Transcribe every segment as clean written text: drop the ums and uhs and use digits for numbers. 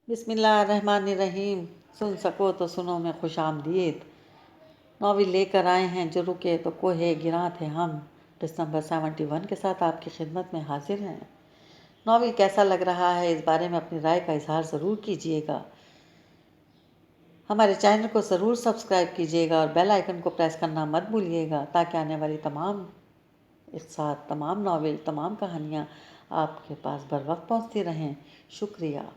बिस्मिल्लाहिर्रहमानिर्रहीम। सुन सको तो सुनो में खुश आमदीद। नॉवेल लेकर आए हैं जो रुके तो कोहे गिरां थे हम। पेज नंबर 71 के साथ आपकी खिदमत में हाजिर हैं। नॉवेल कैसा लग रहा है इस बारे में अपनी राय का इजहार ज़रूर कीजिएगा। हमारे चैनल को ज़रूर सब्सक्राइब कीजिएगा और बेल आइकन को प्रेस करना मत भूलिएगा ताकि आने वाली तमाम एक साथ तमाम नॉवेल तमाम कहानियाँ आपके पास बर वक्त पहुँचती रहें। शुक्रिया।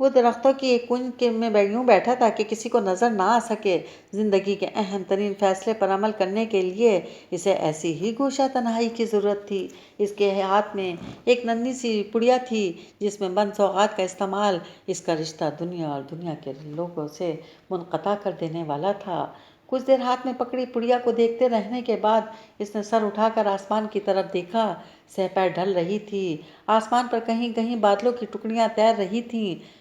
वो दरख्तों की एक कुंज के में यूं बैठा था कि किसी को नज़र ना आ सके। ज़िंदगी के अहम तरीन फैसले पर अमल करने के लिए इसे ऐसी ही गोशा तन्हाई की ज़रूरत थी। इसके हाथ में एक नन्ही सी पुड़िया थी जिसमें बंद सौगात का इस्तेमाल इसका रिश्ता दुनिया और दुनिया के लोगों से मुनक़ता कर देने वाला था। कुछ देर हाथ में पकड़ी पुड़िया को देखते रहने के बाद इसने सर उठाकर आसमान की तरफ देखा। सहपैर ढल रही थी। आसमान पर कहीं कहीं बादलों की टुकड़ियां तैर रही थीं।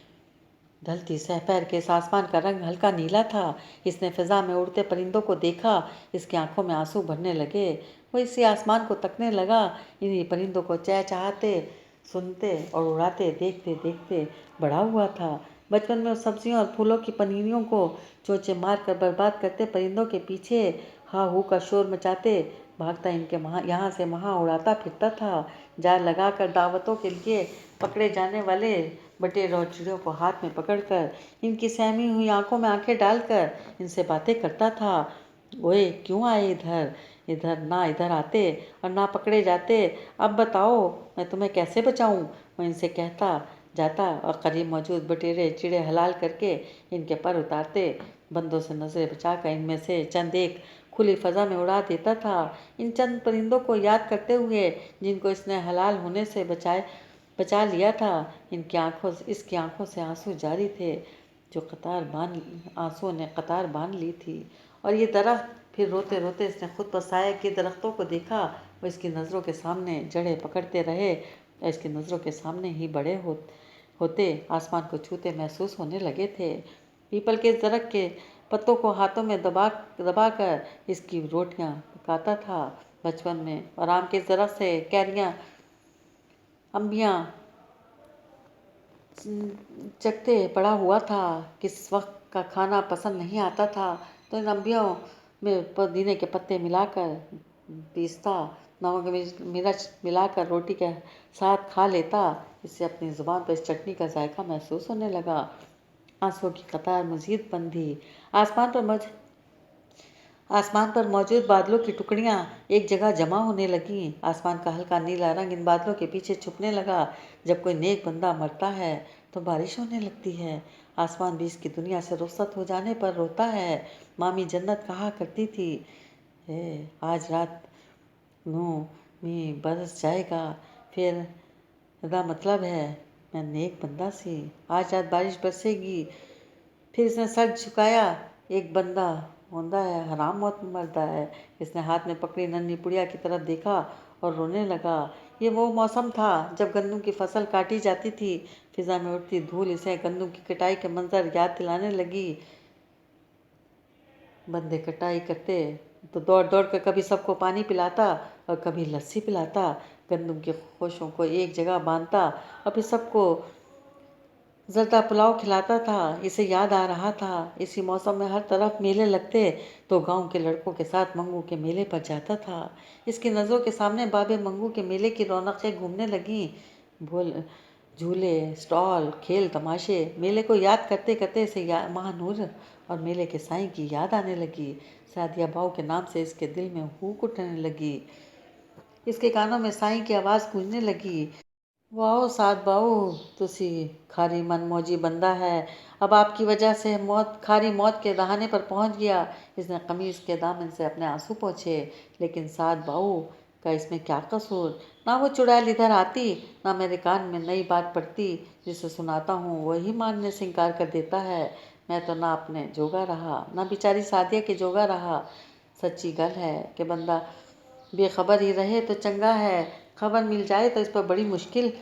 ढलती सहपैर के इस आसमान का रंग हल्का नीला था। इसने फिजा में उड़ते परिंदों को देखा। इसकी आंखों में आंसू भरने लगे। वो इसी आसमान को तकने लगा। इन्हीं परिंदों को चहचहाते सुनते और उड़ाते देखते देखते बड़ा हुआ था। बचपन में सब्जियों और फूलों की पनीरियों को चोंचे मार कर बर्बाद करते परिंदों के पीछे हा हू का शोर मचाते भागता इनके यहाँ से वहाँ उड़ाता फिरता था। जाल लगाकर दावतों के लिए पकड़े जाने वाले बटेर और चिड़ियों को हाथ में पकड़कर इनकी सहमी हुई आंखों में आंखें डालकर इनसे बातें करता था। ओए क्यों आए इधर? इधर ना इधर आते और ना पकड़े जाते। अब बताओ मैं तुम्हें कैसे बचाऊं? वो इनसे कहता जाता और करीब मौजूद बटेरे चिड़े हलाल करके इनके पर उतारते। बंदों से नजरें बचाकर इनमें से चंद एक खुली फजा में उड़ा देता था। इन चंद परिंदों को याद करते हुए जिनको इसने हलाल होने से बचा लिया था। इसकी आंखों से आंसू जारी थे जो आंसुओं ने कतार बांध ली थी। और ये दरख्त फिर रोते रोते इसने खुद पर साए के दरख्तों को देखा। वो इसकी नज़रों के सामने जड़ें पकड़ते रहे और इसकी नज़रों के सामने ही बड़े होते आसमान को छूते महसूस होने लगे थे। पीपल के दरख्त के पत्तों को हाथों में दबाकर इसकी रोटियां पकाता था बचपन में। और आम के दरख्त से कैरियां अंबियां चखते पड़ा हुआ था। किस वक्त का खाना पसंद नहीं आता था तो इन अंबियों में पुदीने के पत्ते मिलाकर पीसता, नमक मिर्च मिलाकर रोटी के साथ खा लेता। इससे अपनी ज़ुबान पर इस चटनी का जायका महसूस होने लगा। आंसुओं की कतार मजीद बंधी। आसमान पर मौजूद बादलों की टुकड़ियां एक जगह जमा होने लगीं। आसमान का हल्का नीला रंग इन बादलों के पीछे छुपने लगा। जब कोई नेक बंदा मरता है तो बारिश होने लगती है। आसमान भी इसकी दुनिया से रुखसत हो जाने पर रोता है। मामी जन्नत कहा करती थी, आज रात नू मी बरस जाएगा, फिर दा मतलब है मैं नेक बंदा सी। आज रात बारिश बरसेगी। फिर इसने सर झुकाया। एक बंदा होंदा है, हराम मौत मरदा है। इसने हाथ में पकड़ी नन्ही पुड़िया की तरफ देखा और रोने लगा। ये वो मौसम था जब गंदम की फसल काटी जाती थी। फिजा में उड़ती धूल इसे गंदम की कटाई के मंजर याद दिलाने लगी। बंदे कटाई करते तो दौड़ दौड़ कर कभी सबको पानी पिलाता और कभी लस्सी पिलाता। गंदम के खोशों को एक जगह बांधता और फिर सबको जर्दा पुलाव खिलाता था। इसे याद आ रहा था इसी मौसम में हर तरफ मेले लगते तो गांव के लड़कों के साथ मंगू के मेले पर जाता था। इसकी नज़रों के सामने बाबे मंगू के मेले की रौनकें घूमने लगीं। बोल झूले, स्टॉल, खेल तमाशे। मेले को याद करते करते इसे महानूर और मेले के साईं की याद आने लगी। सादिया बाऊ के नाम से इसके दिल में हूक उठने लगी। इसके कानों में साईं की आवाज़ गूंजने लगी, वाओ साध बाऊ, तुसी खारी मन मौजी बंदा है। अब आपकी वजह से खारी मौत के दहाने पर पहुंच गया। इसने कमीज के दामन से अपने आंसू पोंछे। लेकिन साध बाऊ का इसमें क्या कसूर? ना वो चुड़ैल इधर आती, ना मेरे कान में नई बात पड़ती। जिसे सुनाता हूँ वही मानने से इनकार कर देता है। मैं तो ना अपने जोगा रहा, ना बेचारी सादिया के जोगा रहा। सच्ची गल है कि बंदा बेखबर ही रहे तो चंगा है, खबर मिल जाए तो इस पर बड़ी मुश्किल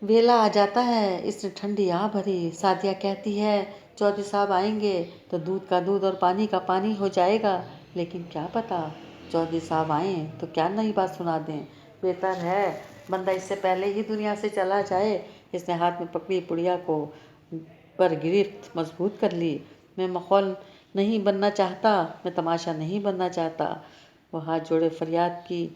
वेला आ जाता है। इसने ठंडी आह भरी। सादिया कहती है चौधरी साहब आएंगे तो दूध का दूध और पानी का पानी हो जाएगा। लेकिन क्या पता चौधरी साहब आएँ तो क्या नई बात सुना दें। बेहतर है बंदा इससे पहले ही दुनिया से चला जाए। इसने हाथ में पकड़ी पुड़िया को पर गिरफ्त मजबूत कर ली। मैं मखौल नहीं बनना चाहता, मैं तमाशा नहीं बनना चाहता। वो हाथ जोड़े फरियाद की।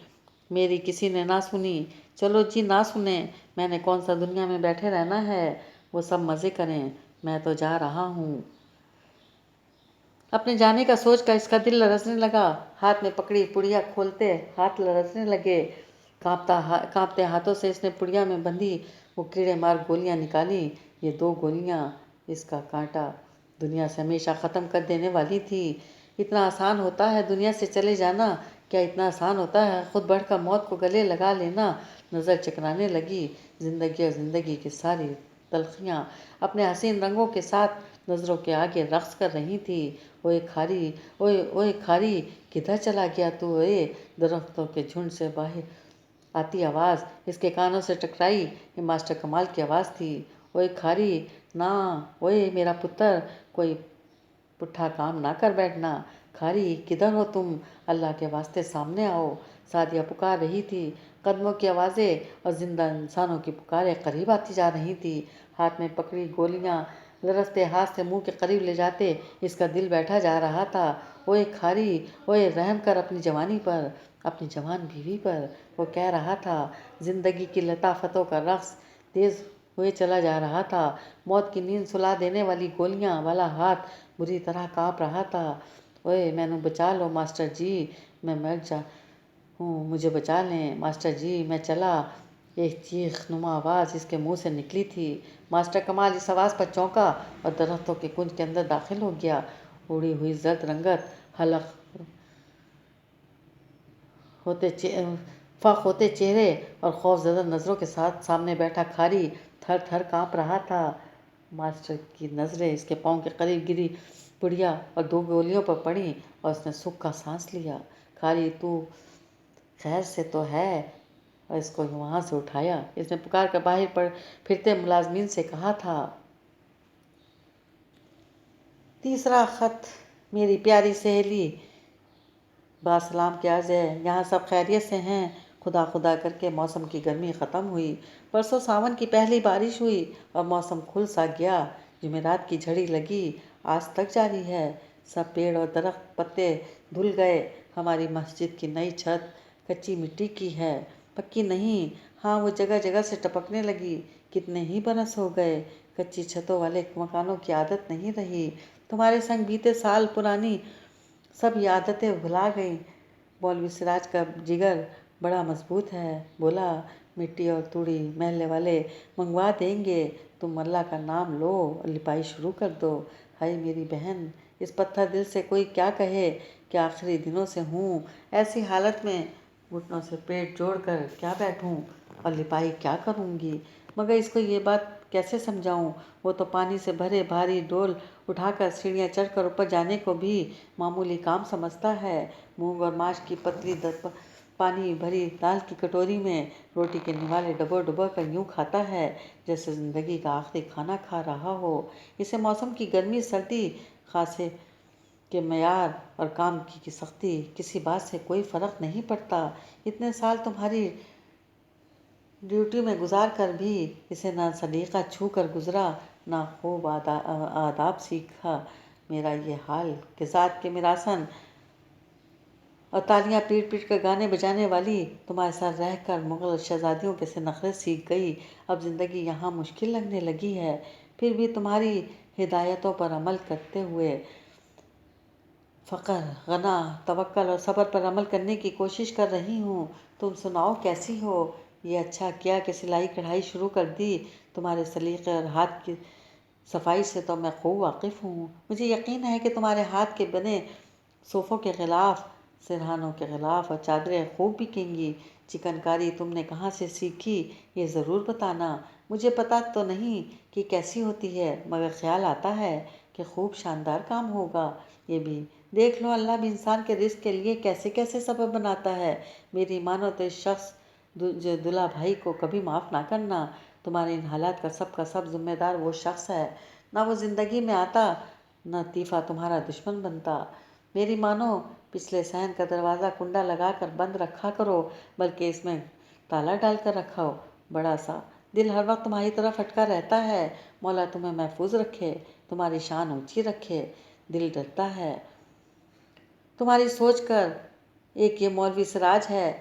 मेरी किसी ने ना सुनी। चलो जी ना सुने, मैंने कौन सा दुनिया में बैठे रहना है, वो सब मज़े करें, मैं तो जा रहा हूँ। अपने जाने का सोच कर इसका दिल लरसने लगा। हाथ में पकड़ी पुड़िया खोलते हाथ लरसने लगे। कांपते हाथों से इसने पुड़िया में बंधी वो कीड़े मार गोलियां निकाली। ये 2 गोलियां, इसका कांटा दुनिया से हमेशा ख़त्म कर देने वाली थी। इतना आसान होता है दुनिया से चले जाना? क्या इतना आसान होता है खुद बढ़कर मौत को गले लगा लेना? नज़र चकराने लगी। ज़िंदगी और ज़िंदगी की सारी तलखियाँ अपने हसीन रंगों के साथ नज़रों के आगे रक्स कर रही थी। ओए खारी, ओए ओए खारी, किधर चला गया तू? ओए दरख्तों के झुंड से बाहर आती आवाज़ इसके कानों से टकराई। ये मास्टर कमाल की आवाज़ थी। ओए खारी ना, ओए मेरा पुत्र, कोई पुट्ठा काम ना कर बैठना। खारी किधर हो तुम? अल्लाह के वास्ते सामने आओ। सादिया पुकार रही थी। कदमों की आवाज़ें और जिंदा इंसानों की पुकारें करीब आती जा रही थी। हाथ में पकड़ी गोलियां लरसते हाथ से मुंह के करीब ले जाते इसका दिल बैठा जा रहा था। ओए खारी, ओए रहम कर अपनी जवानी पर, अपनी जवान बीवी पर। वो कह रहा था। जिंदगी की लताफतों का रक्स तेज हुए चला जा रहा था। मौत की नींद सुला देने वाली गोलियां वाला हाथ बुरी तरह कांप रहा था। ओए मैनू बचा लो मास्टर जी, मैं मर जा हूँ, मुझे बचा लें मास्टर जी, मैं चला। एक चीख नुमा आवाज़ इसके मुंह से निकली थी। मास्टर कमाल इस आवाज़ पर चौंका और दरख्तों के कुंज के अंदर दाखिल हो गया। उड़ी हुई जर्द रंगत हलक होते चेहरे और खौफजदा नज़रों के साथ सामने बैठा खारी थर थर काँप रहा था। मास्टर की नज़रें इसके पाँव के करीब गिरी पुड़िया और 2 गोलियों पर पड़ी और उसने सुख का सांस लिया। खारी तू खैर से तो है? और इसको वहाँ से उठाया। इसने पुकार कर बाहर पर फिरते मुलाजमीन से कहा था। तीसरा ख़त। मेरी प्यारी सहेली, बासलाम के अर्ज़ है, यहाँ सब खैरियत से हैं? खुदा खुदा करके मौसम की गर्मी ख़त्म हुई। परसों सावन की पहली बारिश हुई और मौसम खुल सा गया। जुमेरात की झड़ी लगी, आज तक जारी है। सब पेड़ और दरख्त पत्ते धुल गए। हमारी मस्जिद की नई छत कच्ची मिट्टी की है, पक्की नहीं। हाँ, वो जगह जगह से टपकने लगी। कितने ही बरस हो गए, कच्ची छतों वाले मकानों की आदत नहीं रही। तुम्हारे संग बीते साल पुरानी सब ये आदतें भुला गई। मौलवी सिराज का जिगर बड़ा मजबूत है। बोला, मिट्टी और तूड़ी महल्ले वाले मंगवा देंगे, तुम अल्लाह का नाम लो और लिपाई शुरू कर दो। हाय मेरी बहन, इस पत्थर दिल से कोई क्या कहे कि आखिरी दिनों से हूँ। ऐसी हालत में घुटनों से पेट जोड़कर क्या बैठूँ और लिपाई क्या करूँगी? मगर इसको ये बात कैसे समझाऊँ? वो तो पानी से भरे भारी डोल उठाकर सीढ़ियाँ चढ़कर ऊपर जाने को भी मामूली काम समझता है। मूंग और माश की पतली पानी भरी दाल की कटोरी में रोटी के निवाले डबो डबो कर यूँ खाता है जैसे ज़िंदगी का आखिरी खाना खा रहा हो। इसे मौसम की गर्मी सर्दी खांसे के मयार और काम की सख्ती किसी बात से कोई फ़र्क नहीं पड़ता। इतने साल तुम्हारी ड्यूटी में गुजार कर भी इसे ना सलीका छू कर गुजरा, ना खूब आदाब सीखा। मेरा ये हाल के साथ के मिरासन और तालियां पीट पीट कर गाने बजाने वाली तुम्हारे साथ रह कर मुग़ल शहजादियों के से नखरे सीख गई। अब ज़िंदगी यहाँ मुश्किल लगने लगी है। फिर भी तुम्हारी हिदायतों पर अमल करते हुए फ़क्र, गना, तवक्कल और सब्र पर अमल करने की कोशिश कर रही हूँ। तुम सुनाओ कैसी हो? ये अच्छा किया कि सिलाई कढ़ाई शुरू कर दी। तुम्हारे सलीक़े और हाथ की सफाई से तो मैं खूब वाकिफ़ हूँ। मुझे यकीन है कि तुम्हारे हाथ के बने सोफ़ों के ख़िलाफ़, सिरहानों के ख़िलाफ़ और चादरें खूब बिकेंगी। चिकनकारी तुमने कहाँ से सीखी, ये ज़रूर बताना। मुझे पता तो नहीं कि कैसी होती है, मगर ख्याल आता है कि खूब शानदार काम होगा। ये भी देख लो, अल्लाह भी इंसान के रिज़्क़ के लिए कैसे कैसे सबब बनाता है। मेरी मानो तो इस शख्स जो दुल्हा भाई को कभी माफ़ ना करना। तुम्हारे इन हालात का सब जिम्मेदार वो शख्स है। ना वो ज़िंदगी में आता, न तीफ़ा तुम्हारा दुश्मन बनता। मेरी मानो पिछले सहन का दरवाज़ा कुंडा लगा कर बंद रखा करो, बल्कि इसमें ताला डाल कर रखा हो, बड़ा सा دل ہر وقت تمہاری طرف اٹکا رہتا ہے۔ مولا تمہیں محفوظ رکھے، تمہاری شان اونچی رکھے۔ دل ڈرتا ہے تمہاری سوچ کر، ایک یہ مولوی سراج ہے،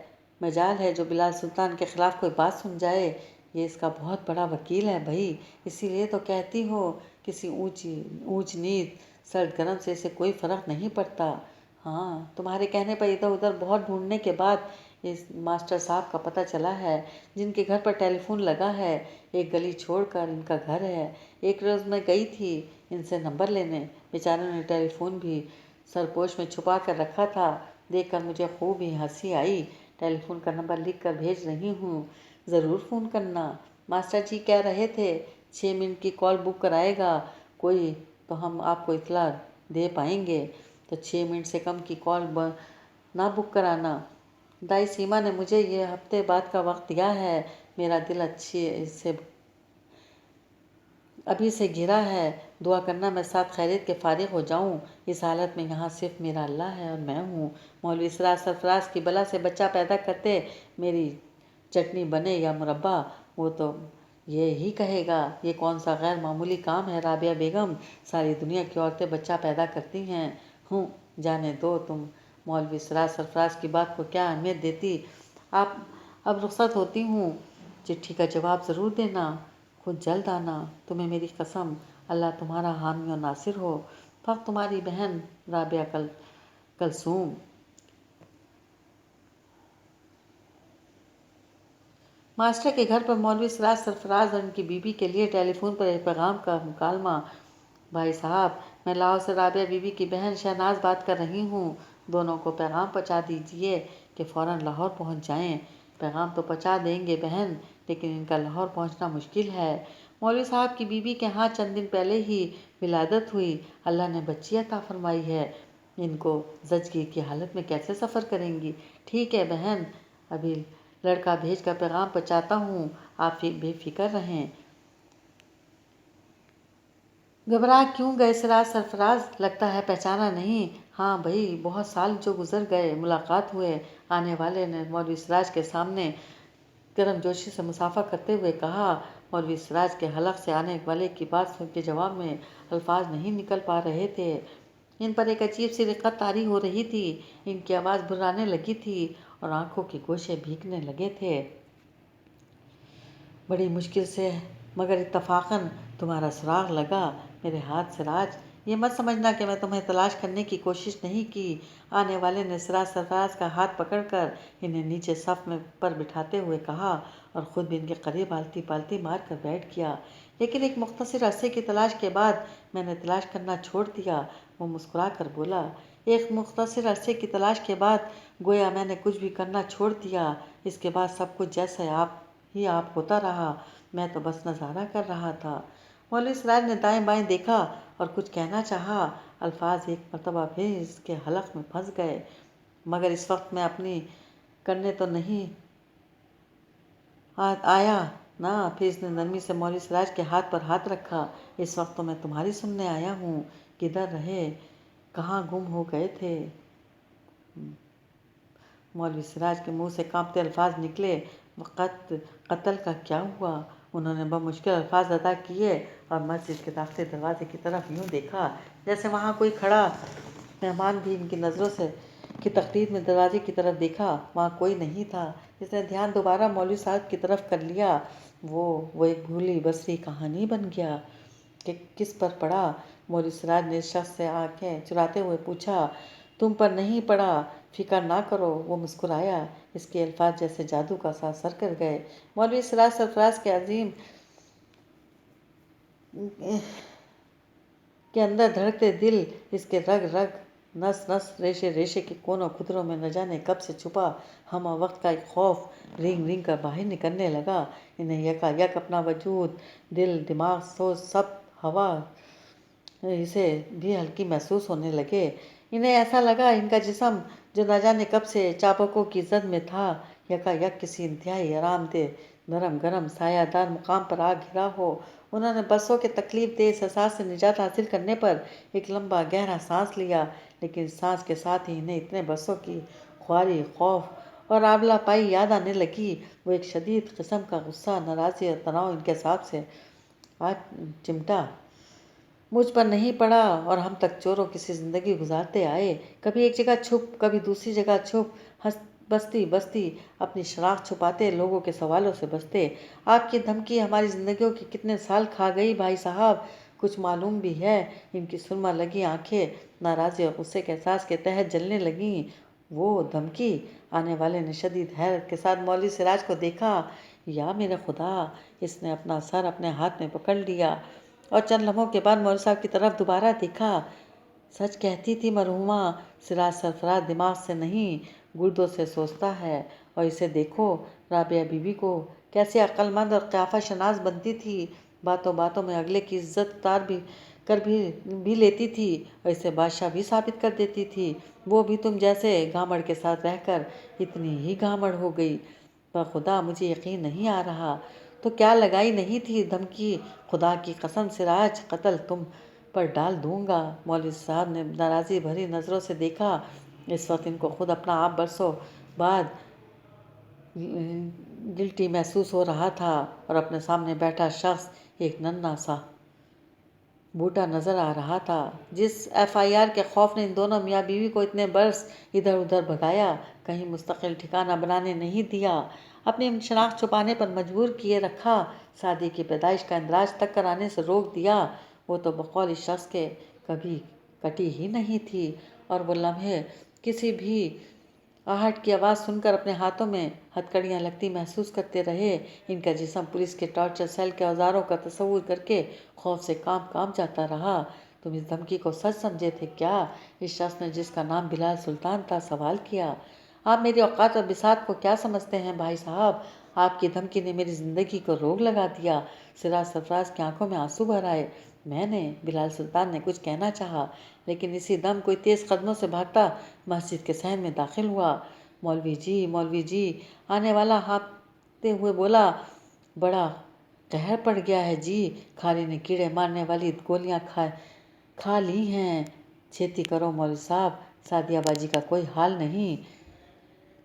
مجال ہے جو بلال سلطان کے خلاف کوئی بات سن جائے، یہ اس کا بہت بڑا وکیل ہے بھائی، اسی لیے تو کہتی ہو کسی اونچ نیچ سرد گرم سے اسے کوئی فرق نہیں پڑتا۔ ہاں، تمہارے کہنے پر ادھر ادھر بہت ڈھونڈنے کے بعد اس ماسٹر صاحب کا پتہ چلا ہے، جن کے گھر پر ٹیلی فون لگا ہے، ایک گلی چھوڑ کر ان کا گھر ہے۔ ایک روز میں گئی تھی ان سے نمبر لینے، بیچاروں نے ٹیلی فون بھی سرپوش میں چھپا کر رکھا تھا۔ دیکھ کر مجھے خوب ہی ہنسی آئی۔ ٹیلی فون کا نمبر لکھ کر بھیج رہی ہوں، ضرور فون کرنا۔ ماسٹر جی کہہ رہے تھے 6 منٹ کی کال بک کرائے گا کوئی تو ہم آپ کو اطلاع دے پائیں گے، تو 6 منٹ سے کم کی کال نہ بک کرانا۔ دائی سیما نے مجھے یہ ہفتے بعد کا وقت دیا ہے، میرا دل ابھی سے گھرا ہے، دعا کرنا میں ساتھ خیریت کے فارغ ہو جاؤں۔ اس حالت میں یہاں صرف میرا اللہ ہے اور میں ہوں۔ مولوی سراج سرفراز کی بلا سے بچہ پیدا کرتے میری چٹنی بنے یا مربع، وہ تو یہی کہے گا یہ کون سا غیر معمولی کام ہے رابعہ بیگم، ساری دنیا کی عورتیں بچہ پیدا کرتی ہیں۔ جانے دو، تم مولوی سراج سرفراز کی بات کو کیا اہمیت دیتی۔ اب رخصت ہوتی ہوں، چٹھی کا جواب ضرور دینا، خود جلد آنا، تمہیں میری قسم، اللہ تمہارا حامی و ناصر ہو۔ فقط تمہاری بہن رابعہ کلثوم۔ ماسٹر کے گھر پر مولوی سراج سرفراز اور ان کی بیوی کے لیے ٹیلی فون پر ایک پیغام کا مکالمہ۔ بھائی صاحب، میں لاہور سے رابعہ بیوی کی بہن شہناز بات کر رہی ہوں، دونوں کو پیغام پہنچا دیجیے کہ فوراً لاہور پہنچ جائیں۔ پیغام تو پہنچا دیں گے بہن، لیکن ان کا لاہور پہنچنا مشکل ہے۔ مولوی صاحب کی بیوی کے ہاں چند دن پہلے ہی ولادت ہوئی، اللہ نے بچی عطا فرمائی ہے، ان کو زچگی کی حالت میں کیسے سفر کریں گی۔ ٹھیک ہے بہن، ابھی لڑکا بھیج کر پیغام پہنچاتا ہوں، آپ بے فکر رہیں۔ گھبرا کیوں گئے سراج سرفراز، لگتا ہے پہچانا نہیں۔ ہاں بھائی، بہت سال جو گزر گئے، ملاقات ہوئے۔ آنے والے نے مولوی سراج کے سامنے گرم جوشی سے مصافحہ کرتے ہوئے کہا۔ مولوی سراج کے حلق سے آنے والے کی بات سن کے جواب میں الفاظ نہیں نکل پا رہے تھے۔ ان پر ایک عجیب سی رقت طاری ہو رہی تھی، ان کی آواز بھرانے لگی تھی اور آنکھوں کے گوشے بھیگنے لگے تھے۔ بڑی مشکل سے مگر اتفاقاً تمہارا سراغ لگا میرے ہاتھ سراج، یہ مت سمجھنا کہ میں تمہیں تلاش کرنے کی کوشش نہیں کی۔ آنے والے نے سراج سرفراز کا ہاتھ پکڑ کر انہیں نیچے صف پر بٹھاتے ہوئے کہا اور خود بھی ان کے قریب آلتی پالتی مار کر بیٹھ گیا۔ لیکن ایک مختصر عرصے کی تلاش کے بعد میں نے تلاش کرنا چھوڑ دیا، وہ مسکرا کر بولا۔ ایک مختصر عرصے کی تلاش کے بعد گویا میں نے کچھ بھی کرنا چھوڑ دیا، اس کے بعد سب کچھ جیسے آپ ہوتا رہا، میں تو بس نظارہ کر رہا تھا۔ مولوی سراج نے دائیں بائیں دیکھا اور کچھ کہنا چاہا، الفاظ ایک مرتبہ پھر اس کے حلق میں پھنس گئے، مگر اس وقت میں اپنی کرنے تو نہیں آیا نا۔ پھر اس نے نرمی سے مولوی سراج کے ہاتھ پر ہاتھ رکھا۔ اس وقت تو میں تمہاری سننے آیا ہوں، کدھر رہے، کہاں گم ہو گئے تھے۔ مولوی سراج کے منہ سے کانپتے الفاظ نکلے، قتل کا کیا ہوا؟ انہوں نے بمشکل الفاظ ادا کیے اور مسجد کے داخلے دروازے کی طرف یوں دیکھا جیسے وہاں کوئی کھڑا مہمان بھی ان کی نظروں کی تقلید میں دروازے کی طرف دیکھا، وہاں کوئی نہیں تھا۔ اس نے دھیان دوبارہ مولوی صاحب کی طرف کر لیا۔ وہ ایک بھولی بسری کہانی بن گیا کہ کس پر پڑا؟ مولوی سراج نے اس شخص سے آنکھیں چراتے ہوئے پوچھا۔ تم پر نہیں پڑا، فکر نہ کرو، وہ مسکرایا۔ اس کے الفاظ جیسے جادو کا سا اثر کر گئے۔ مولوی سراج سرفراز کے عظیم کے اندر دھڑکتے دل، اس کے رگ رگ، نس نس، ریشے ریشے کے کونوں خدروں میں نہ جانے کب سے چھپا ہمہ وقت کا ایک خوف رینگ رینگ کر باہر نکلنے لگا۔ انہیں یکا یک اپنا وجود، دل، دماغ، سوچ، سب ہوا اسے بھی ہلکی محسوس ہونے لگے۔ انہیں ایسا لگا ان کا جسم جو نہ جانے کب سے چابکوں کی زد میں تھا، یکا یک کسی انتہائی آرام دہ، نرم گرم، سایہ دار مقام پر آ گھرا ہو۔ انہوں نے برسوں کے تکلیف دہ احساسات سے نجات حاصل کرنے پر ایک لمبا گہرا سانس لیا، لیکن اس سانس کے ساتھ ہی انہیں اتنے برسوں کی خواری، خوف और आंवला पाई याद आने लगी। वो एक शदीद किस्म का गुस्सा, नाराज़ी और तनाव इनके हिसाब से आज चिमटा मुझ पर नहीं पड़ा और हम तक चोरों किसी ज़िंदगी गुजारते आए, कभी एक जगह छुप, कभी दूसरी जगह छुप, हंस बस्ती बस्ती अपनी शनाख्त छुपाते, लोगों के सवालों से बचते। आपकी धमकी हमारी ज़िंदगियों के कितने साल खा गई भाई साहब, कुछ मालूम भी है? इनकी सुरमा लगी आंखें नाराज़ी और गुस्से के एहसास के तहत जलने लगीं। वो धमकी? आने वाले ने शदीद हैरत के साथ मौलवी सिराज को देखा। या मेरे खुदा, इसने अपना सर अपने हाथ में पकड़ लिया और चंद लम्हों के बाद मौलवी साहब की तरफ दोबारा देखा। सच कहती थी मरहुमा, सिराज सरफराज दिमाग से नहीं गुर्दों से सोचता है। और इसे देखो, राबिया बीबी को कैसे अक्लमंद और क़याफ़ा शनास बनती थी, बातों बातों में अगले की इज्जत उतार भी लेती थी और इसे बादशाह भी साबित कर देती थी। वो भी तुम जैसे गामड़ के साथ रहकर इतनी ही गामड़ हो गई। पर खुदा, मुझे यकीन नहीं आ रहा। तो क्या लगाई नहीं थी धमकी? खुदा की कसम सिराज, कत्ल तुम पर डाल दूंगा। मौलवी साहब ने नाराज़ी भरी नज़रों से देखा। इस वक्त इनको खुद अपना आप बरसों बाद गिल्टी महसूस हो रहा था और अपने सामने बैठा शख्स एक नन्हा सा बूटा नज़र आ रहा था। जिस FIR के खौफ ने इन दोनों मियाँ बीवी को इतने बरस इधर उधर भगाया, कहीं मुस्तकिल ठिकाना बनाने नहीं दिया, अपनी शनाख्त छुपाने पर मजबूर किए रखा, शादी की पैदाइश का इंदराज तक कराने से रोक दिया, वो तो बकौल इस शख्स के कभी कटी ही नहीं थी। और वो लम्हे किसी भी आहट की आवाज़ सुनकर अपने हाथों में हथकड़ियाँ लगती महसूस करते रहे। इनका जिस्म पुलिस के टॉर्चर सेल के औजारों का तस्वुर करके खौफ से कांप जाता रहा। तुम इस धमकी को सच समझे थे क्या? इस शख्स ने, जिसका नाम बिलाल सुल्तान था, सवाल किया। आप मेरी औकात और बिसात को क्या समझते हैं भाई साहब? आपकी धमकी ने मेरी ज़िंदगी को रोग लगा दिया। सिराज सरफराज की आंखों में आंसू भर आए। बिलाल सुल्तान ने कुछ कहना चाहा, लेकिन इसी दम कोई तेज़ कदमों से भागता मस्जिद के सहन में दाखिल हुआ। मौलवी जी, आने वाला हाँफते हुए बोला। बड़ा कहर पड़ गया है जी, खारी ने कीड़े मारने वाली गोलियां खा ली हैं। छेती करो मौलवी साहब, सादियाबाजी का कोई हाल नहीं।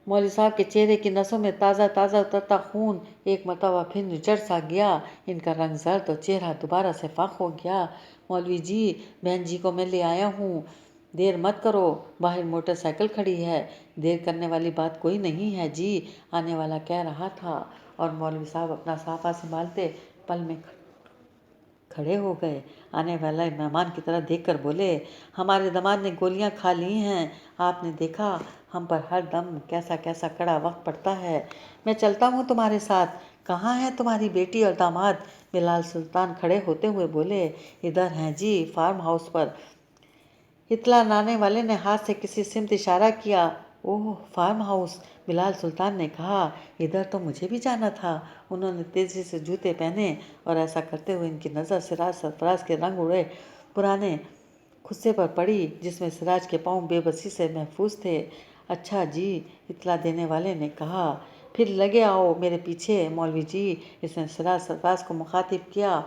मौलवी साहब के चेहरे की नसों में ताज़ा ताज़ा उतरता खून एक मरतबा फिर निचड़ सा गया। इनका रंग जर्द और चेहरा दोबारा से फाक हो गया। मौलवी जी, बहन जी को मैं ले आया हूँ, देर मत करो, बाहर मोटरसाइकिल खड़ी है, देर करने वाली बात कोई नहीं है जी, आने वाला कह रहा था। और मौलवी साहब अपना साफा संभालते पल में खड़े हो गए। आने वाले मेहमान की तरफ देखकर बोले, हमारे दामाद ने गोलियां खा ली हैं। आपने देखा हम पर हर दम कैसा कैसा कड़ा वक्त पड़ता है। मैं चलता हूँ तुम्हारे साथ। कहाँ हैं तुम्हारी बेटी और दामाद? बिलाल सुल्तान खड़े होते हुए बोले। इधर हैं जी, फार्म हाउस पर। इतलाने वाले ने हाथ से किसी सिमत इशारा किया। ओह, फार्म हाउस, बिलाल सुल्तान ने कहा। इधर तो मुझे भी जाना था। उन्होंने तेजी से जूते पहने और ऐसा करते हुए इनकी नज़र सिराज सरफराज के रंग उड़े पुराने खुस्से पर पड़ी, जिसमें सिराज के पाँव बेबसी से महफूज थे। अच्छा जी, इतला देने वाले ने कहा। फिर लगे आओ मेरे पीछे मौलवी जी, इसने सिराज सरफराज को मुखातिब किया।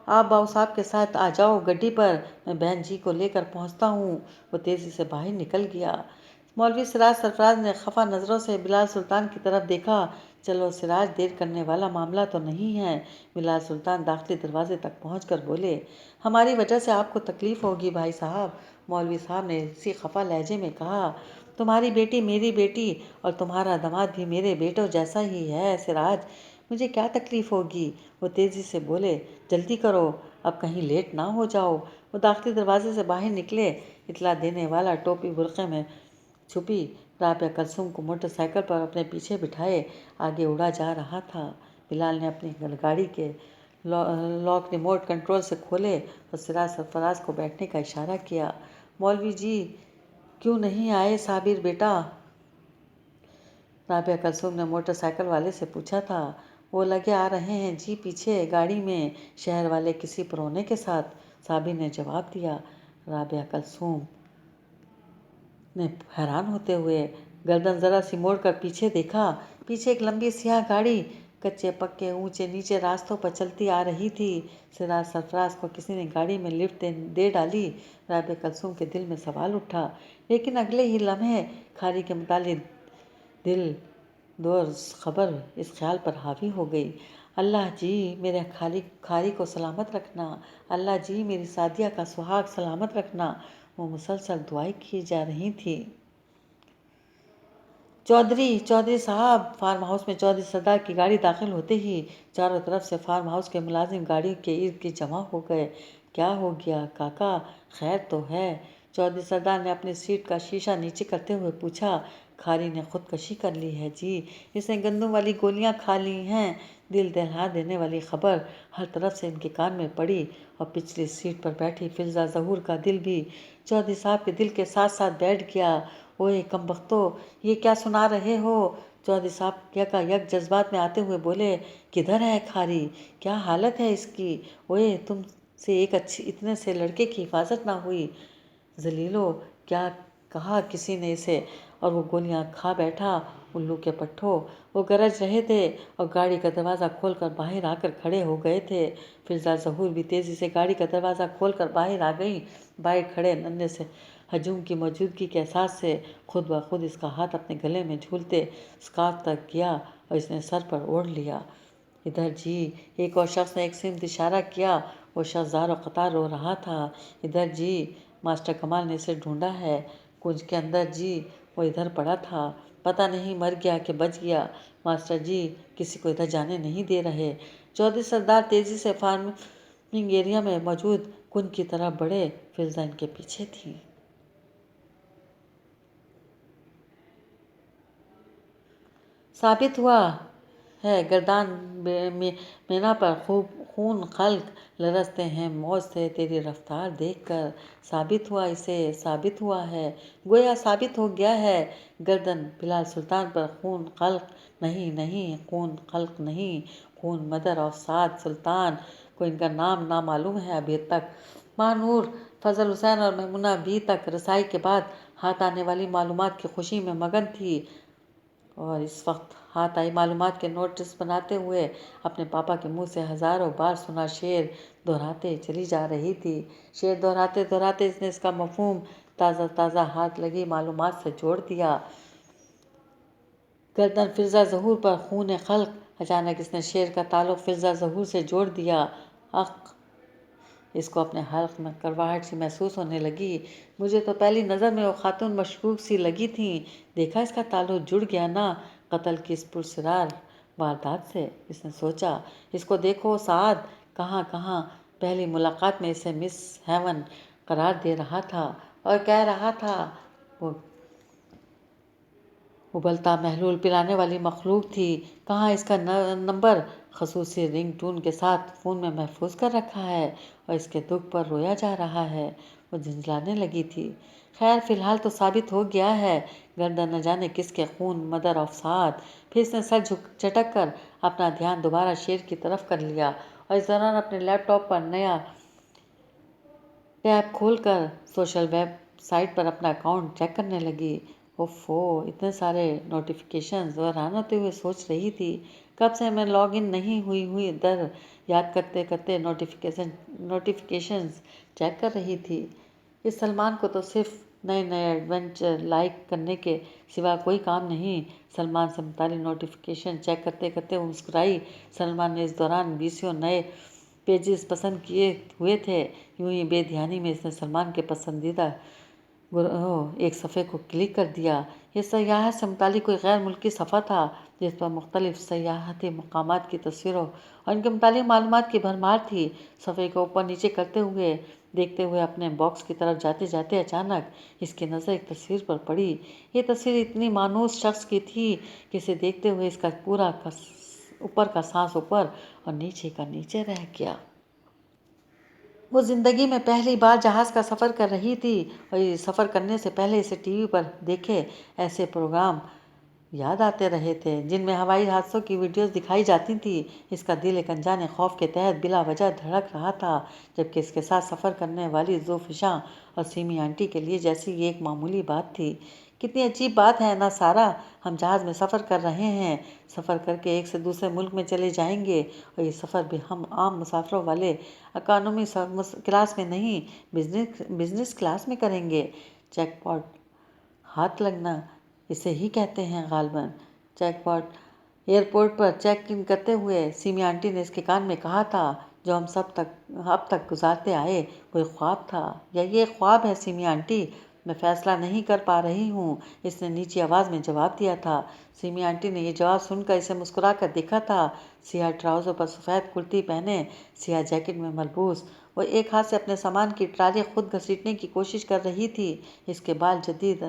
आप बाऊ साहब के साथ आ जाओ गड्डी पर, मैं बहन जी को लेकर पहुंचता हूँ। वो तेज़ी से बाहर निकल गया। मौलवी सिराज सरफराज ने खफा नज़रों से बिलाल सुल्तान की तरफ देखा। चलो सिराज, देर करने वाला मामला तो नहीं है। बिलाल सुल्तान दाखिली दरवाजे तक पहुंचकर बोले। हमारी वजह से आपको तकलीफ़ होगी भाई साहब, मौलवी साहब ने इसी खफा लहजे में कहा। तुम्हारी बेटी मेरी बेटी और तुम्हारा दामाद भी मेरे बेटों जैसा ही है सिराज, मुझे क्या तकलीफ़ होगी? वो तेज़ी से बोले। जल्दी करो, अब कहीं लेट ना हो जाओ। वो दाखिली दरवाजे से बाहर निकले। इतला देने वाला टोपी बुरक़े में छुपी राबिया कुलसूम को मोटरसाइकिल पर अपने पीछे बिठाए आगे उड़ा जा रहा था। बिलाल ने अपनी गाड़ी के लॉक रिमोट कंट्रोल से खोले और सिराज सरफराज को बैठने का इशारा किया। मौलवी जी क्यों नहीं आए साबिर बेटा? राबिया कुलसूम ने मोटरसाइकिल वाले से पूछा था। वो लगे आ रहे हैं जी, पीछे गाड़ी में, शहर वाले किसी परौने के साथ, साबिर ने जवाब दिया। राबिया कुलसूम ने हैरान होते हुए गर्दन ज़रा सी मोड़ कर पीछे देखा। पीछे एक लंबी स्याह गाड़ी कच्चे पक्के ऊंचे नीचे रास्तों पर चलती आ रही थी। सिराज सरफराज को किसी ने गाड़ी में लिफ्ट दे डाली। राबिया कुलसूम के दिल में सवाल उठा, लेकिन अगले ही लम्हे खारी के मुतालिक दिल دور خبر اس خیال پر حاوی ہو گئی، اللہ جی میرے کھاری کو سلامت رکھنا، اللہ جی میری سعدیہ کا سہاگ سلامت رکھنا۔ وہ مسلسل دعائیں کی جا رہی تھی۔ چودھری صاحب، فارم ہاؤس میں چودھری سردار کی گاڑی داخل ہوتے ہی چاروں طرف سے فارم ہاؤس کے ملازم گاڑی کے ارد گرد جمع ہو گئے۔ کیا ہو گیا کاکا، خیر تو ہے؟ چودھری سردار نے اپنی سیٹ کا شیشہ نیچے کرتے ہوئے پوچھا۔ کھاری نے خودکشی کر لی ہے جی، اس نے گندم والی گولیاں کھا لی ہیں۔ دل دہلا دینے والی خبر ہر طرف سے ان کے کان میں پڑی اور پچھلی سیٹ پر بیٹھی فضلہ ظہور کا دل بھی چودھری صاحب کے دل کے ساتھ ساتھ بیٹھ گیا۔ اوئے کم بختو، یہ کیا سنا رہے ہو؟ چودھری صاحب یکا یک جذبات میں آتے ہوئے بولے۔ کدھر ہے کھاری؟ کیا حالت ہے اس کی؟ اوئے تم سے ایک اتنے سے لڑکے کی حفاظت نہ ہوئی؟ ذلیلو، کیا کہا کسی نے اسے؟ اور وہ گولیاں کھا بیٹھا۔ الو کے پٹھوں، وہ گرج رہے تھے اور گاڑی کا دروازہ کھول کر باہر آ کر کھڑے ہو گئے تھے۔ فضلہ ظہور بھی تیزی سے گاڑی کا دروازہ کھول کر باہر آ گئی۔ باہر کھڑے ننھے سے ہجوم کی موجودگی کے احساس سے خود بخود اس کا ہاتھ اپنے گلے میں جھولتے اسکارف تک گیا اور اس نے سر پر اوڑھ لیا۔ ادھر جی، ایک اور شخص نے ایک سمت اشارہ کیا۔ وہ شخص زار و قطار رو رہا تھا۔ ادھر جی، ماسٹر کمال نے اسے ڈھونڈا ہے کنج کے اندر جی، وہ ادھر پڑا تھا، پتہ نہیں مر گیا کہ بچ گیا۔ ماسٹر جی کسی کو ادھر جانے نہیں دے رہے۔ چودھری سردار تیزی سے فارمنگ ایریا میں موجود کنج کی طرف بڑھے۔ فضلہ ان کے پیچھے تھی۔ ثابت ہوا ہے گردان مینا پر خون خلق لرزتے ہیں موج سے تیری رفتار دیکھ کر۔ ثابت ہوا اسے، ثابت ہوا ہے، گویا ثابت ہو گیا ہے۔ گردن بلال سلطان پر خون خلق نہیں، خون خلق نہیں، خون مدر آف سعد سلطان کو ان کا نام نامعلوم ہے ابھی تک۔ ماہ-نور، فضل حسین اور میمونہ ابھی تک رسائی کے بعد ہاتھ آنے والی معلومات کی خوشی میں مگن تھی اور اس وقت ہاتھ آئی معلومات کے نوٹس بناتے ہوئے اپنے پاپا کے منہ سے ہزاروں بار سنا شعر دہراتے چلی جا رہی تھی۔ شعر دہراتے دہراتے اس نے اس کا مفہوم تازہ ہاتھ لگی معلومات سے جوڑ دیا۔ گردن فضلہ ظہور پر خون خلق، اچانک اس نے شعر کا تعلق فضلہ ظہور سے جوڑ دیا۔ اخ، اس کو اپنے حلق میں کڑواہٹ سی محسوس ہونے لگی۔ مجھے تو پہلی نظر میں وہ خاتون مشکوک سی لگی تھیں، دیکھا اس کا تعلق جڑ گیا نا قتل کی اس پراسرار واردات سے۔ اس نے سوچا، اس کو دیکھو سعد کہاں پہلی ملاقات میں اسے مس ہیون قرار دے رہا تھا اور کہہ رہا تھا وہ ابلتا محلول پلانے والی مخلوق تھی، کہاں اس کا نمبر خصوصی رنگ ٹون کے ساتھ فون میں محفوظ کر رکھا ہے اور اس کے دکھ پر رویا جا رہا ہے۔ وہ جھنجھلانے لگی تھی۔ خیر فی الحال تو ثابت ہو گیا ہے گردن نہ جانے کس کے خون مدر آف سعد۔ پھر اس نے سر جھٹک کر اپنا دھیان دوبارہ شعر کی طرف کر لیا اور اس دوران اپنے لیپ ٹاپ پر نیا ٹیب کھول کر سوشل ویب سائٹ پر اپنا اکاؤنٹ چیک کرنے لگی۔ اوفو، اتنے سارے نوٹیفیکیشنز، وہ حیران ہوتے ہوئے سوچ رہی تھی۔ کب سے میں لاگ ان نہیں ہوئی در یاد کرتے کرتے نوٹیفیکیشنز چیک کر رہی تھی۔ اس سلمان کو تو صرف نئے ایڈونچر لائک کرنے کے سوا کوئی کام نہیں۔ سلمان سے متعلق نوٹیفیکیشن چیک کرتے کرتے وہ مسکرائی۔ سلمان نے اس دوران 20 نئے پیجز پسند کیے ہوئے تھے۔ یوں ہی بے دھیانی میں اس نے سلمان کے پسندیدہ ایک صفحے کو کلک کر دیا۔ یہ سیاحت سے متعلق کوئی غیر ملکی صفحہ تھا جس پر مختلف سیاحتی مقامات کی تصویروں اور ان کے متعلق معلومات کی بھرمار تھی۔ صفحے کو اوپر نیچے کرتے ہوئے دیکھتے ہوئے اپنے باکس کی طرف جاتے جاتے اچانک اس کی نظر ایک تصویر پر پڑی۔ یہ تصویر اتنی مانوس شخص کی تھی کہ اسے دیکھتے ہوئے اس کا پورا اوپر کا سانس اوپر اور نیچے کا نیچے رہ گیا۔ وہ زندگی میں پہلی بار جہاز کا سفر کر رہی تھی اور سفر کرنے سے پہلے اسے ٹی وی پر دیکھے ایسے پروگرام یاد آتے رہے تھے جن میں ہوائی حادثوں کی ویڈیوز دکھائی جاتی تھیں۔ اس کا دل ایک انجانے خوف کے تحت بلا وجہ دھڑک رہا تھا، جبکہ اس کے ساتھ سفر کرنے والی ذوفشاں اور سیمی آنٹی کے لیے جیسی یہ ایک معمولی بات تھی۔ کتنی عجیب بات ہے نا سارا، ہم جہاز میں سفر کر رہے ہیں، سفر کر کے ایک سے دوسرے ملک میں چلے جائیں گے اور یہ سفر بھی ہم عام مسافروں والے اکانومی کلاس میں نہیں بزنس کلاس میں کریں گے۔ جیک پاٹ ہاتھ لگنا اسے ہی کہتے ہیں غالباً۔ एयरपोर्ट पर चेक इन करते हुए सिमी आंटी ने इसके कान में कहा था, जो हम सब तक अब तक गुजारते आए कोई ख्वाब था या ये ख्वाब है सिमी आंटी, मैं फैसला नहीं कर पा रही हूँ, इसने नीची आवाज़ में जवाब दिया था। सिमी आंटी ने यह जवाब सुनकर इसे मुस्कुरा कर देखा था। सियाह ट्राउज़र पर सफ़ेद कुर्ती पहने, सियाह जैकेट में मलबूस, वो एक हाथ से अपने सामान की ट्राली खुद घसीटने की कोशिश कर रही थी। इसके बाल जदीद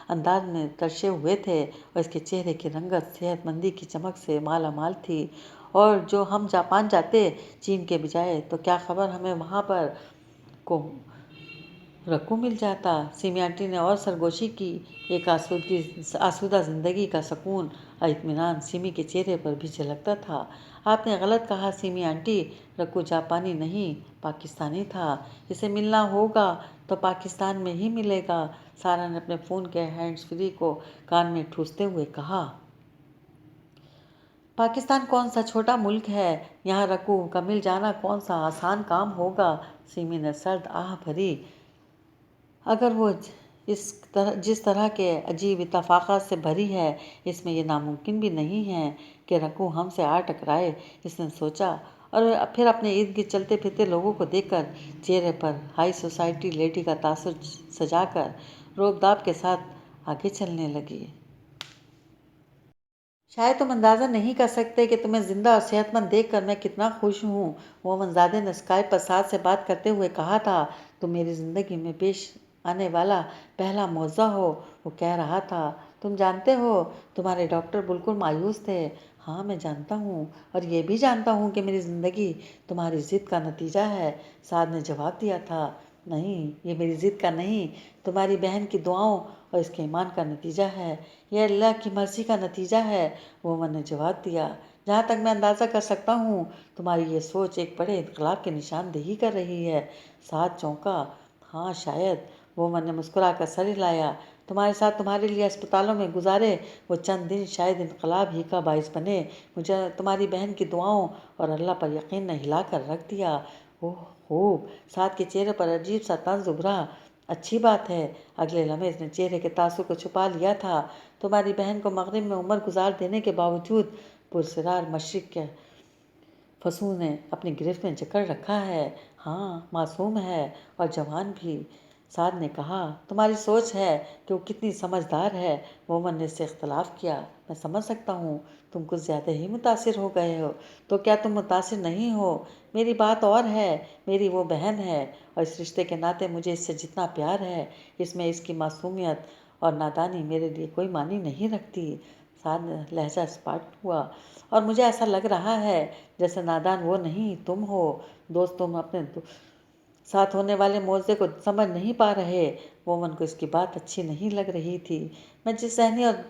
अंदाज में तर्शे हुए थे और इसके चेहरे की रंगत सेहतमंदी की चमक से माला माल थी। और जो हम जापान जाते चीन के बजाय, तो क्या खबर हमें वहाँ पर को रकू मिल जाता। सिमी आंटी ने और सरगोशी की। एक आसूदा ज़िंदगी का सुकून और इत्मीनान सिमी के चेहरे पर भी झलकता था। आपने गलत कहा सिमी आंटी, रकू जापानी नहीं पाकिस्तानी था। इसे मिलना होगा तो पाकिस्तान में ही मिलेगा। सारा ने अपने फ़ोन के हैंड्स फ्री को कान में ठूसते हुए कहा। पाकिस्तान कौन सा छोटा मुल्क है, यहाँ रकू का मिल जाना कौन सा आसान काम होगा। सिमी ने सर्द आह भरी। अगर वो जिस तरह के अजीब इत्तफाक़ात से भरी है, इसमें यह नामुमकिन भी नहीं है कि रकू हमसे आ टकराए, इसने सोचा। और फिर अपने इर्द गिर्द चलते फिरते लोगों को देखकर चेहरे पर हाई सोसाइटी लेडी का तासुर सजाकर रोब-दाब के साथ आगे चलने लगी। शायद तुम अंदाज़ा नहीं कर सकते कि तुम्हें ज़िंदा और सेहतमंद देखकर मैं कितना खुश हूँ, मोहम्मदज़ादे ने स्काइप पर साथ से बात करते हुए कहा था। तुम मेरी ज़िंदगी में पेश आने वाला पहला मौज़ा हो, वो कह रहा था। तुम जानते हो, तुम्हारे डॉक्टर बिल्कुल मायूस थे। हाँ, मैं जानता हूँ, और ये भी जानता हूँ कि मेरी ज़िंदगी तुम्हारी ज़िद का नतीजा है, साद ने जवाब दिया था। नहीं, ये मेरी ज़िद का नहीं, तुम्हारी बहन की दुआओं और इसके ईमान का नतीजा है। यह अल्लाह की मर्ज़ी का नतीजा है, वोमन ने जवाब दिया। जहाँ तक मैं अंदाज़ा कर सकता हूँ, तुम्हारी ये सोच एक बड़े इनकलाब की निशानदेही कर रही है। साथ चौंका। हाँ शायद, वोमन ने मुस्कुरा कर सर हिलाया। तुम्हारे साथ तुम्हारे लिए अस्पतालों में गुजारे वो चंद दिन शायद इनकलाब ही का बाइस बने। मुझे तुम्हारी बहन की दुआओं और अल्लाह पर यकीन ने हिला कर रख दिया। ओह खूब, साथ के चेहरे पर अजीब सा तंज उभरा। अच्छी बात है। अगले लम्हे इसने चेहरे के तासुर को छुपा लिया था। तुम्हारी बहन को मगरिब में उम्र गुजार देने के बावजूद पुरस्रार मशरिक के फसूल ने अपनी गिरफ्त में जकड़ रखा है। हाँ, मासूम है और जवान भी, साद ने कहा। तुम्हारी सोच है कि वो कितनी समझदार है, मोमन ने इससे इख्तलाफ किया। मैं समझ सकता हूँ, तुम कुछ ज़्यादा ही मुतासिर हो गए हो। तो क्या तुम मुतासिर नहीं हो? मेरी बात और है। मेरी वो बहन है और इस रिश्ते के नाते मुझे इससे जितना प्यार है, इसमें इसकी मासूमियत और नादानी मेरे लिए कोई मानी नहीं रखती। साद लहजा स्पष्ट हुआ। और मुझे ऐसा लग रहा है जैसे नादान वो नहीं तुम हो। दोस्त, तुम अपने साथ होने वाले मौजे को समझ नहीं पा रहे। वोमन को इसकी बात अच्छी नहीं लग रही थी। मैं जिस सहनी और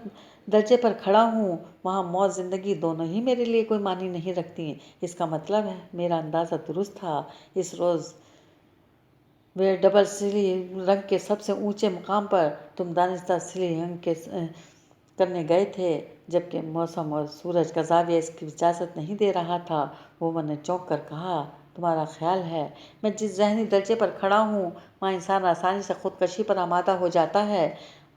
दर्जे पर खड़ा हूँ, वहाँ मौत ज़िंदगी दोनों ही मेरे लिए कोई मानी नहीं रखती। इसका मतलब है मेरा अंदाज़ा दुरुस्त था। इस रोज़ वे डबल सिली रंग के सबसे ऊंचे मुकाम पर तुम दानिस्ता सिली रंग के करने गए थे, जबकि मौसम और सूरज का जाविया इसकी इजाज़त नहीं दे रहा था। वोमन ने चौंक कर कहा, तुम्हारा ख्याल है मैं जिस जहनी दर्जे पर खड़ा हूँ, वहाँ इंसान आसानी से खुदकशी पर आमादा हो जाता है?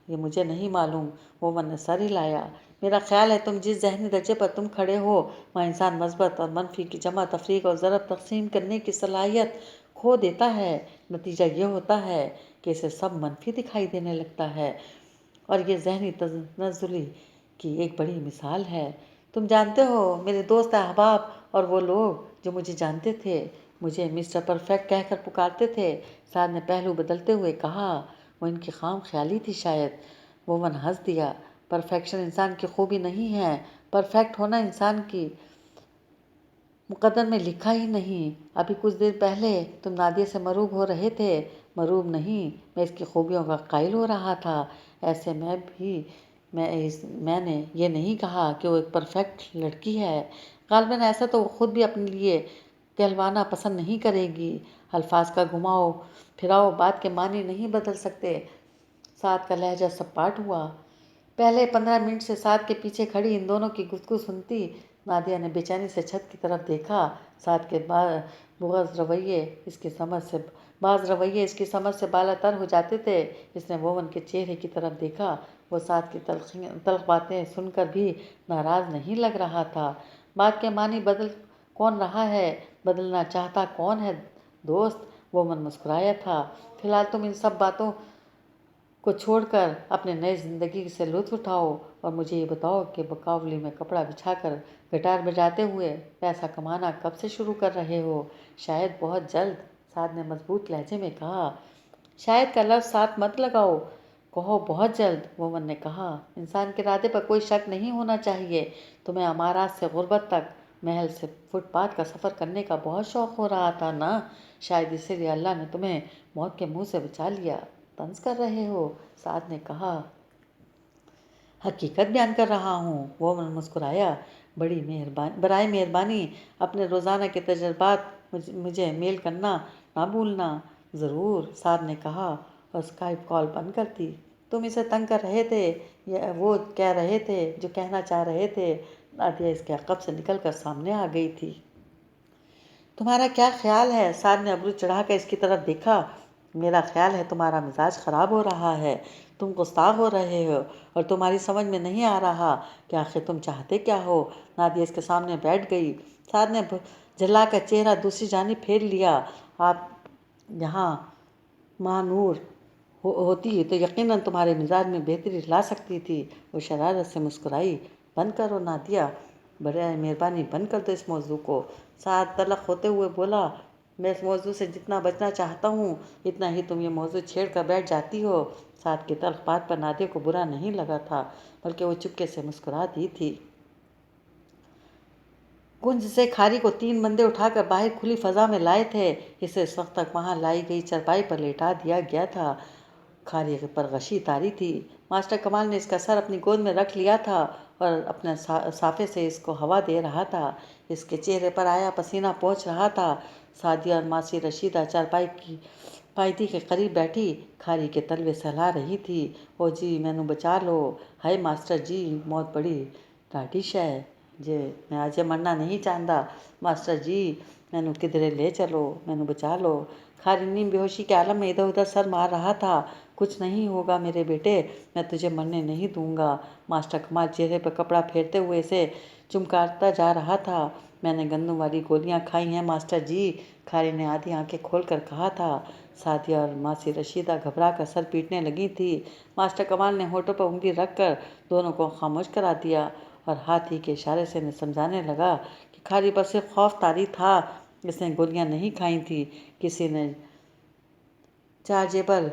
ये मुझे नहीं मालूम, वोमन ने सर हिलाया। मेरा ख्याल है तुम जिस जहनी दर्जे पर तुम खड़े हो, वहाँ इंसान मस्बत और मनफी की जमा तफरीक और ज़रब तकसीम करने की सलाहियत खो देता है। नतीजा ये होता है कि इसे सब मनफी दिखाई देने लगता है, और ये जहनी तनज़्ज़ुली की एक बड़ी मिसाल है। तुम जानते हो, मेरे दोस्त अहबाब और वो लोग जो मुझे जानते थे, मुझे मिस्टर परफेक्ट कहकर पुकारते थे, साद ने पहलू बदलते हुए कहा। वो इनकी खाम ख्याली थी शायद। वोमन हंस दिया। परफेक्शन इंसान की खूबी नहीं है, परफेक्ट होना इंसान की मुकद्दर में लिखा ही नहीं। अभी कुछ देर पहले तुम नादिया से मरूब हो रहे थे। मरूब नहीं, मैं इसकी खूबियों का कायल हो रहा था। ऐसे में भी मैंने ये नहीं कहा कि वो एक परफेक्ट लड़की है। गालिबन ऐसा तो वो खुद भी अपने लिए कहलवाना पसंद नहीं करेगी। अल्फाज का घुमाओ फिराओ बात के मानी नहीं बदल सकते। साद का लहजा सपाट हुआ। पहले 15 मिनट से साद के पीछे खड़ी इन दोनों की गुफ्तगू सुनती नादिया ने बेचैनी से छत की तरफ देखा। साद के बाज़ रवैये इसकी समझ से बालातर हो जाते थे। इसने वोवन के चेहरे की तरफ देखा। وہ سعد کی تلخ باتیں سن کر بھی ناراض نہیں لگ رہا تھا۔ بات کے معنی بدل کون رہا ہے، بدلنا چاہتا کون ہے دوست؟ مومن مسکرایا تھا۔ فی الحال تم ان سب باتوں کو چھوڑ کر اپنے نئے زندگی سے لطف اٹھاؤ اور مجھے یہ بتاؤ کہ بکاولی میں کپڑا بچھا کر گٹار بجاتے ہوئے پیسہ کمانا کب سے شروع کر رہے ہو؟ شاید بہت جلد، سعد نے مضبوط لہجے میں کہا۔ شاید کا لفظ ساتھ مت لگاؤ، کہو بہت جلد، مومن نے کہا۔ انسان کے ارادے پر کوئی شک نہیں ہونا چاہیے۔ تمہیں امارات سے غربت تک، محل سے فٹ پاتھ کا سفر کرنے کا بہت شوق ہو رہا تھا نا؟ شاید اسی لیے اللہ نے تمہیں موت کے منہ سے بچا لیا۔ طنز کر رہے ہو؟ سعد نے کہا۔ حقیقت بیان کر رہا ہوں، مومن مسکرایا۔ برائے مہربانی اپنے روزانہ کے تجربات مجھے میل کرنا نہ بھولنا۔ ضرور، سعد نے کہا اور اسکائپ کال بند کر دی۔ تم اسے تنگ کر رہے تھے یا وہ کہہ رہے تھے جو کہنا چاہ رہے تھے؟ نادیہ اس کے عقب سے نکل کر سامنے آ گئی تھی۔ تمہارا کیا خیال ہے؟ سعد نے ابرو چڑھا کر اس کی طرف دیکھا۔ میرا خیال ہے تمہارا مزاج خراب ہو رہا ہے، تم گستاخ ہو رہے ہو اور تمہاری سمجھ میں نہیں آ رہا کہ آخر تم چاہتے کیا ہو۔ نادیہ اس کے سامنے بیٹھ گئی۔ سعد نے جھلا کر چہرہ دوسری جانب پھیر لیا۔ آپ یہاں ماں نور ہوتی تو یقیناً تمہارے مزاج میں بہتری لا سکتی تھی۔ وہ شرارت سے مسکرائی۔ بند کرو نادیہ، برائے مہربانی بند کر دو اس موضوع کو۔ سعد تلخ ہوتے ہوئے بولا، میں اس موضوع سے جتنا بچنا چاہتا ہوں اتنا ہی تم یہ موضوع چھیڑ کر بیٹھ جاتی ہو۔ سعد کی تلخ بات پر نادیہ کو برا نہیں لگا تھا، بلکہ وہ چپکے سے مسکرا دی تھی۔ کنج سے کھاری کو 3 بندے اٹھا کر باہر کھلی فضا میں لائے تھے۔ اسے اس وقت تک وہاں لائی گئی چرپائی پر لیٹا دیا گیا تھا۔ کھاری پر غشی تاری تھی۔ ماسٹر کمال نے اس کا سر اپنی گود میں رکھ لیا تھا اور اپنے صافے سے اس کو ہوا دے رہا تھا۔ اس کے چہرے پر آیا پسینہ پہنچ رہا تھا۔ سعدیہ اور ماسی رشیدہ چارپائی کی پائتی کے قریب بیٹھی کھاری کے تلوے سہلا رہی تھی۔ او جی مینوں بچا لو، ہائے ماسٹر جی، موت بڑی ڈاڈھی شے جے، میں اجے مرنا نہیں چاہتا، ماسٹر جی مینوں کدھرے لے چلو، مینوں بچا لو۔ کھاری نیم بے ہوشی کے عالم میں ادھر ادھر سر مار رہا تھا۔ کچھ نہیں ہوگا میرے بیٹے، میں تجھے مرنے نہیں دوں گا۔ ماسٹر کمال چہرے پر کپڑا پھیرتے ہوئے اسے چمکارتا جا رہا تھا۔ میں نے گندم والی گولیاں کھائی ہیں ماسٹر جی، کھاری نے آدھی آنکھیں کھول کر کہا تھا۔ سعدیہ اور ماسی رشیدہ گھبرا کر سر پیٹنے لگی تھی۔ ماسٹر کمال نے ہونٹوں پر انگلی رکھ کر دونوں کو خاموش کرا دیا اور ہاتھ ہی کے اشارے سے انہیں سمجھانے لگا کہ کھاری پر صرف خوف طاری تھا، اس نے گولیاں نہیں کھائی تھیں۔ کسی نے چارجیبل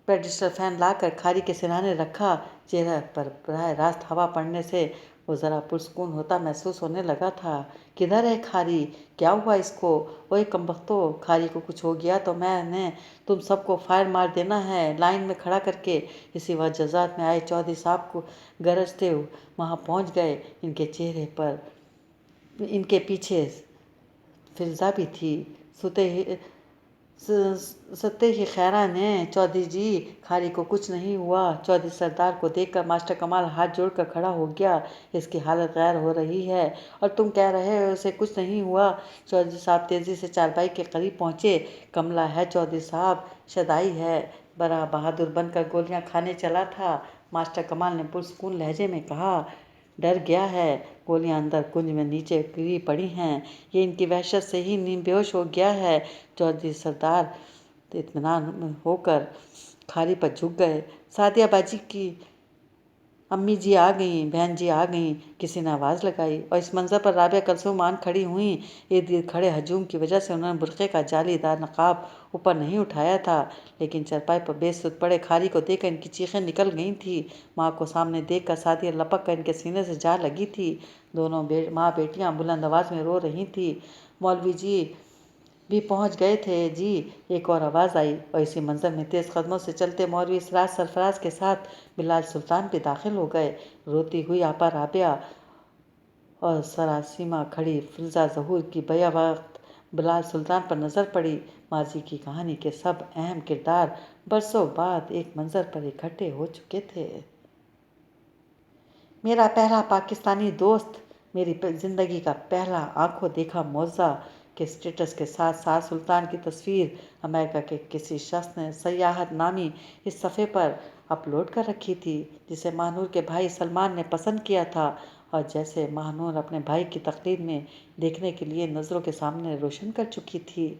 پیڈسٹل فین لا کر کھاری کے سرہانے رکھا۔ چہرہ پر براہ راست ہوا پڑنے سے وہ ذرا پرسکون ہوتا محسوس ہونے لگا تھا۔ کدھر ہے کھاری؟ کیا ہوا اس کو؟ اوئے کمبختو، کھاری کو کچھ ہو گیا تو میں نے تم سب کو فائر مار دینا ہے لائن میں کھڑا کر کے۔ اسی وقت جذبات میں آئے چودھری صاحب کو گرجتے وہاں پہنچ گئے۔ ان کے چہرے پر ان کے پیچھے فضا بھی تھی۔ ستے ہی خیران ہیں چودھری جی، کھاری کو کچھ نہیں ہوا۔ چودھری سردار کو دیکھ کر ماسٹر کمال ہاتھ جوڑ کر کھڑا ہو گیا۔ اس کی حالت غیر ہو رہی ہے اور تم کہہ رہے ہو اسے کچھ نہیں ہوا؟ چودھری صاحب تیزی سے چارپائی کے قریب پہنچے۔ کملا ہے چودھری صاحب، شدائی ہے، بڑا بہادر بن کر گولیاں کھانے چلا تھا، ماسٹر کمال نے پرسکون لہجے میں کہا۔ ڈر گیا ہے، گولیاں اندر کنج میں نیچے گری پڑی ہیں، یہ ان کی وحشت سے ہی نیم بے ہوش ہو گیا ہے۔ چودھری سردار اطمینان ہو کر کھاری پر جھک گئے۔ سعدیہ باجی کی امی جی آ گئیں، بہن جی آ گئیں، کسی نے آواز لگائی، اور اس منظر پر رابعہ کلثوم آن کھڑی ہوئیں۔ ارد گرد کھڑے ہجوم کی وجہ سے انہوں نے برقعے کا جالی دار نقاب اوپر نہیں اٹھایا تھا، لیکن چارپائی پر بے سود پڑے کھاری کو دیکھ کر ان کی چیخیں نکل گئی تھیں۔ ماں کو سامنے دیکھ کر سعدیہ لپک کر ان کے سینے سے جا لگی تھی۔ دونوں ماں بیٹیاں بلند آواز میں رو رہی تھیں۔ مولوی جی بھی پہنچ گئے تھے جی، ایک اور آواز آئی، اور اسی منظر میں تیز قدموں سے چلتے مولوی اسرار سرفراز کے ساتھ بلال سلطان بھی داخل ہو گئے۔ روتی ہوئی آپا رابعہ اور سراسیمہ کھڑی فلزا ظہور کی بیک وقت بلال سلطان پر نظر پڑی۔ ماضی کی کہانی کے سب اہم کردار برسوں بعد ایک منظر پر اکٹھے ہو چکے تھے۔ میرا پہلا پاکستانی دوست، میری زندگی کا پہلا آنکھوں دیکھا معجزہ کے اسٹیٹس کے ساتھ سعد سلطان کی تصویر۔ امریکہ کے کسی شخص نے سیاحت نامی اس صفحے پر اپلوڈ کر رکھی تھی جسے ماہنور کے بھائی سلمان نے پسند کیا تھا اور جیسے ماہنور اپنے بھائی کی تقریر میں دیکھنے کے لیے نظروں کے سامنے روشن کر چکی تھی۔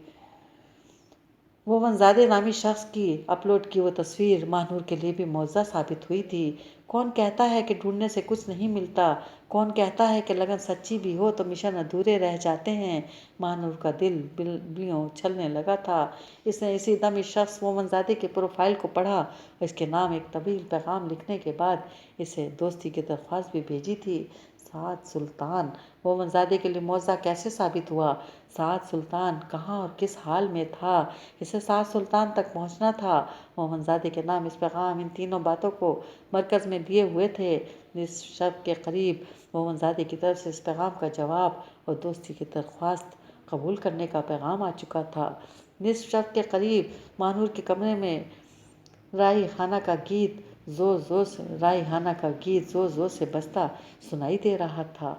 وومنزادے نامی شخص کی اپلوڈ کی وہ تصویر ماہنور کے لیے بھی معجزہ ثابت ہوئی تھی۔ کون کہتا ہے کہ ڈھونڈنے سے کچھ نہیں ملتا؟ کون کہتا ہے کہ لگن سچی بھی ہو تو مشن ادھورے رہ جاتے ہیں؟ ماہنور کا دل بلیوں چھلنے لگا تھا۔ اس نے اسی دم اس شخص وومنزادے کے پروفائل کو پڑھا اور اس کے نام ایک طویل پیغام لکھنے کے بعد اسے دوستی کی درخواست بھی بھیجی تھی۔ سعد سلطان وومنزادے کے لیے معجزہ کیسے ثابت ہوا؟ سعد سلطان کہاں اور کس حال میں تھا؟ اسے سعد سلطان تک پہنچنا تھا۔ وومنزادے کے نام، اس پیغام، ان تینوں باتوں کو مرکز میں لیے ہوئے تھے۔ نصف شب کے قریب وومنزادے کی طرف سے اس پیغام کا جواب اور دوستی کی درخواست قبول کرنے کا پیغام آ چکا تھا۔ نصف شب کے قریب ماہنور کے کمرے میں رائی خانہ کا گیت زور زور سے بجتا سنائی دے رہا تھا۔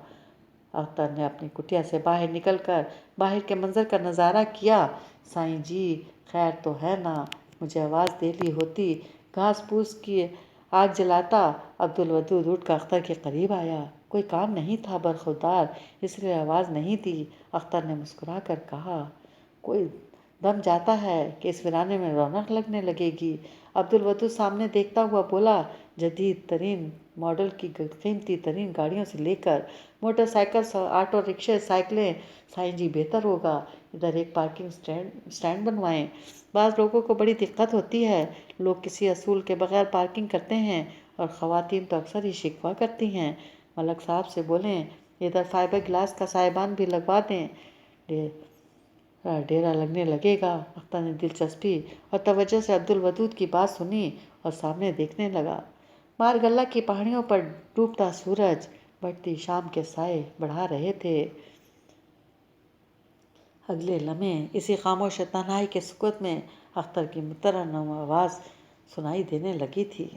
اختر نے اپنی کٹیا سے باہر نکل کر باہر کے منظر کا نظارہ کیا۔ سائیں جی خیر تو ہے نا؟ مجھے آواز دے لی ہوتی، گھاس پھوس کی آگ جلاتا۔ عبدالودود اٹھ کر اختر کے قریب آیا۔ کوئی کام نہیں تھا برخوردار، اس لیے آواز نہیں دی۔ اختر نے مسکرا کر کہا، کوئی دم جاتا ہے کہ اس ویرانے میں رونق لگنے لگے گی۔ عبدالودود سامنے دیکھتا ہوا بولا، جدید ترین ماڈل کی قیمتی ترین گاڑیوں سے لے کر موٹر سائیکل، آٹو رکشے، سائیکلیں، سائیں جی بہتر ہوگا ادھر ایک پارکنگ سٹینڈ بنوائیں۔ بعض لوگوں کو بڑی دقت ہوتی ہے، لوگ کسی اصول کے بغیر پارکنگ کرتے ہیں اور خواتین تو اکثر ہی شکوہ کرتی ہیں۔ ملک صاحب سے بولیں ادھر فائبر گلاس کا سائبان بھی لگوا دیں، ڈیرا لگنے لگے گا۔ اختر نے دلچسپی اور توجہ سے عبدالودود کی بات سنی اور سامنے دیکھنے لگا۔ مارگلہ کی پہاڑیوں پر ڈوبتا سورج بڑھتی شام کے سائے بڑھا رہے تھے۔ اگلے لمحے اسی خاموش تنہائی کے سکوت میں اختر کی مترنم آواز سنائی دینے لگی تھی۔